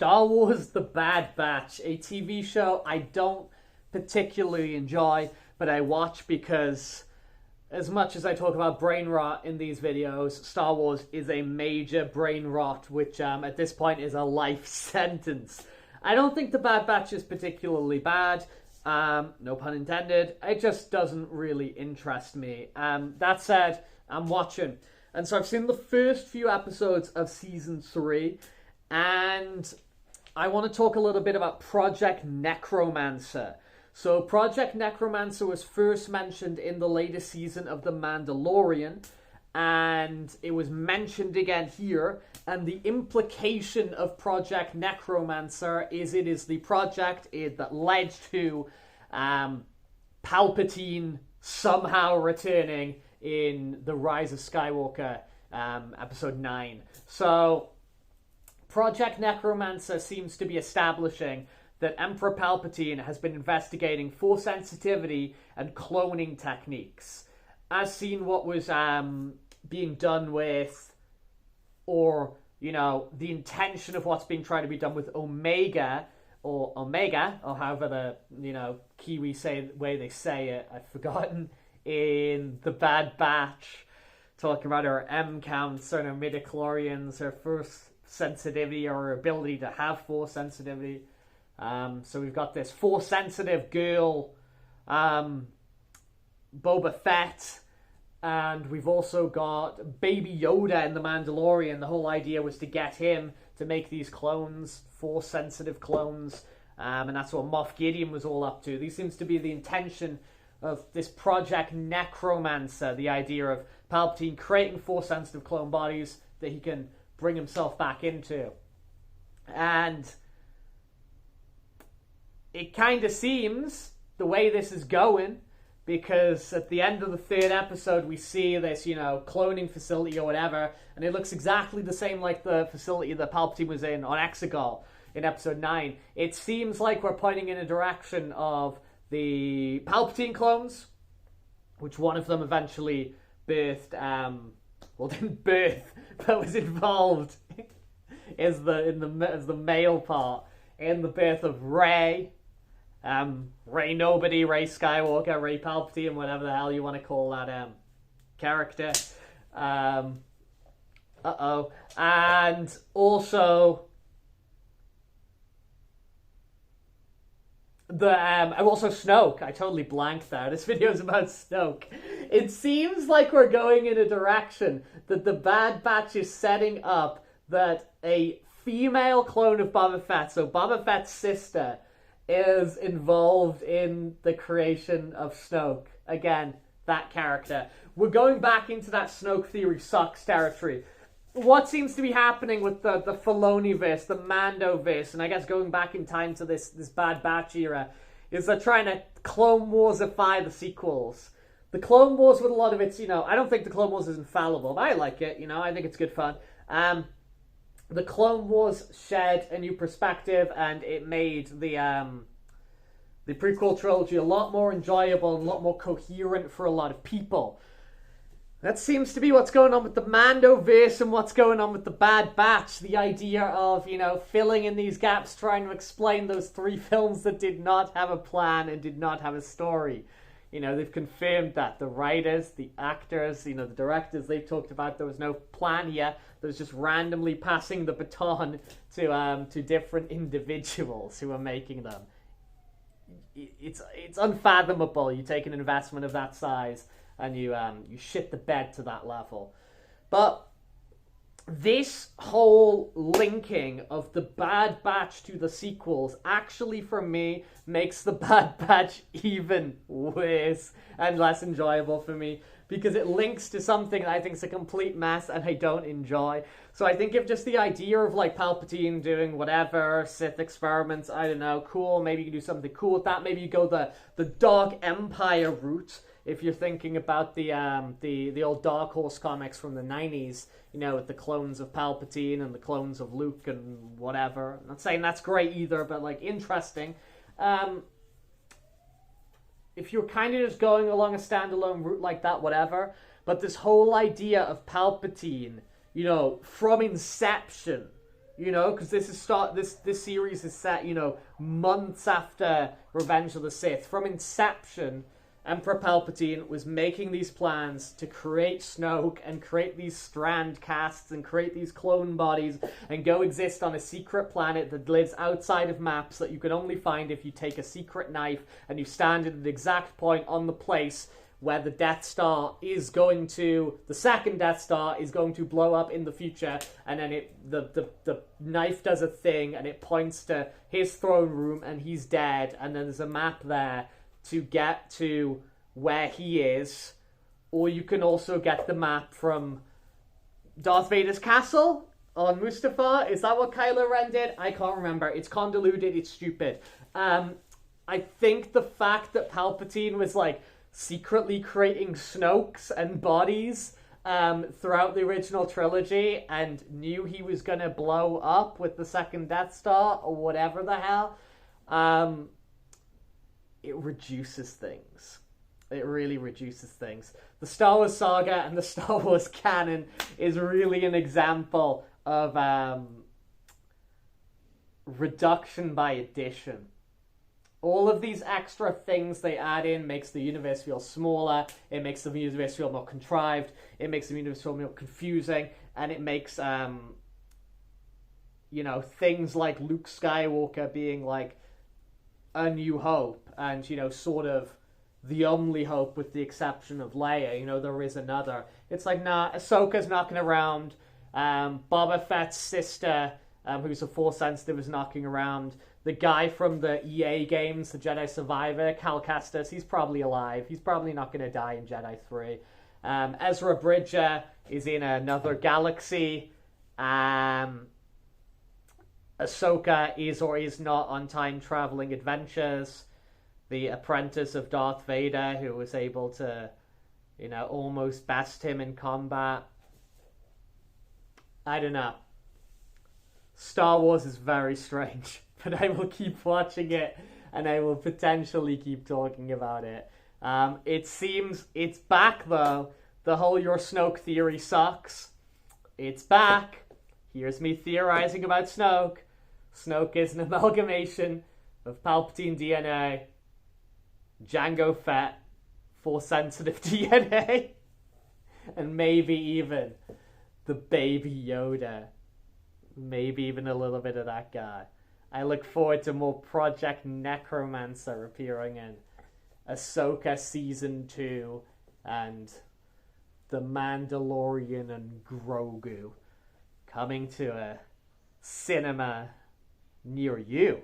Star Wars The Bad Batch, a TV show I don't particularly enjoy, but I watch because, as much as I talk about brain rot in these videos, Star Wars is a major brain rot, which at this point is a life sentence. I don't think The Bad Batch is particularly bad, no pun intended. It just doesn't really interest me. That said, I'm watching. And so I've seen the first few episodes of Season 3, and I want to talk a little bit about Project Necromancer. So Project Necromancer was first mentioned in the latest season of The Mandalorian, and it was mentioned again here, and the implication of Project Necromancer is it is the project that led to Palpatine somehow returning in The Rise of Skywalker, episode 9. So Project Necromancer seems to be establishing that Emperor Palpatine has been investigating Force sensitivity and cloning techniques, as seen what was being done with, or, you know, the intention of what's being tried to be done with Omega, or however the, you know, Kiwi way they say it, I've forgotten, in The Bad Batch, talking about her M counts and her midichlorians, her Force sensitivity, or her ability to have Force sensitivity. So we've got this Force sensitive girl, Boba Fett, and we've also got Baby Yoda in The Mandalorian. The whole idea was to get him to make these clones, Force sensitive clones, and that's what Moff Gideon was all up to. These seems to be the intention of this Project Necromancer, the idea of Palpatine creating Force sensitive clone bodies that he can bring himself back into. And it kind of seems the way this is going, because at the end of the third episode we see this, you know, cloning facility or whatever, and it looks exactly the same like the facility that Palpatine was in on Exegol in episode 9. It seems like we're pointing in a direction of the Palpatine clones, which one of them eventually birthed, well, didn't birth, but was involved as the male part in the birth of Rey. Rey Nobody, Rey Skywalker, Rey Palpatine, whatever the hell you want to call that character. And also also Snoke. I totally blanked there. This video is about Snoke. It seems like we're going in a direction that the Bad Batch is setting up that a female clone of Boba Fett, so Boba Fett's sister, is involved in the creation of Snoke. Again, that character. We're going back into that Snoke theory sucks territory. What seems to be happening with the Filoni-verse, the Mando-verse, and I guess going back in time to this Bad Batch era, is they're trying to Clone Warsify the sequels. The Clone Wars, with a lot of its, you know, I don't think the Clone Wars is infallible, but I like it, you know, I think it's good fun. The Clone Wars shed a new perspective, and it made the prequel trilogy a lot more enjoyable and a lot more coherent for a lot of people. That seems to be what's going on with the Mandoverse and what's going on with the Bad Batch. The idea of, you know, filling in these gaps, trying to explain those 3 films that did not have a plan and did not have a story. You know, they've confirmed that. The writers, the actors, you know, the directors, they've talked about there was no plan here. There was just randomly passing the baton to different individuals who are making them. It's unfathomable. You take an investment of that size and you shit the bed to that level. But this whole linking of the Bad Batch to the sequels actually, for me, makes the Bad Batch even worse and less enjoyable for me, because it links to something that I think is a complete mess and I don't enjoy. So I think if just the idea of, like, Palpatine doing whatever, Sith experiments, I don't know, cool, maybe you can do something cool with that. Maybe you go the Dark Empire route, if you're thinking about the old Dark Horse comics from the 90s, you know, with the clones of Palpatine and the clones of Luke and whatever. I'm not saying that's great either, but, like, interesting. If you're kind of just going along a standalone route like that, whatever. But this whole idea of Palpatine, you know, from inception, You know, because this series is set, you know, months after Revenge of the Sith. From inception, Emperor Palpatine was making these plans to create Snoke and create these strand casts and create these clone bodies and go exist on a secret planet that lives outside of maps that you can only find if you take a secret knife and you stand at an exact point on the place where the Death Star is going to, the second Death Star is going to blow up in the future, and then the knife does a thing, and it points to his throne room, and he's dead, and then there's a map there to get to where he is, or you can also get the map from Darth Vader's castle on Mustafar. Is that what Kylo Ren did? I can't remember. It's convoluted, it's stupid. I think the fact that Palpatine was, like, secretly creating Snokes and bodies throughout the original trilogy and knew he was going to blow up with the second Death Star or whatever the hell, it reduces things. It really reduces things. The Star Wars saga and the Star Wars canon is really an example of reduction by addition. All of these extra things they add in makes the universe feel smaller, it makes the universe feel more contrived, it makes the universe feel more confusing, and it makes, you know, things like Luke Skywalker being like a new hope, and, you know, sort of the only hope with the exception of Leia. You know, there is another. It's like, nah, Ahsoka's knocking around, Boba Fett's sister, who's a Force sensitive, is knocking around. The guy from the EA games, the Jedi Survivor, Cal Kestis, he's probably alive. He's probably not going to die in Jedi 3. Ezra Bridger is in another galaxy. Ahsoka is or is not on time-traveling adventures. The apprentice of Darth Vader, who was able to, you know, almost best him in combat. I don't know. Star Wars is very strange. But I will keep watching it, and I will potentially keep talking about it. It seems it's back, though. The whole your Snoke theory sucks. It's back. Here's me theorizing about Snoke. Snoke is an amalgamation of Palpatine DNA, Jango Fett, Force-sensitive DNA, and maybe even the baby Yoda. Maybe even a little bit of that guy. I look forward to more Project Necromancer appearing in Ahsoka Season 2 and The Mandalorian and Grogu coming to a cinema near you.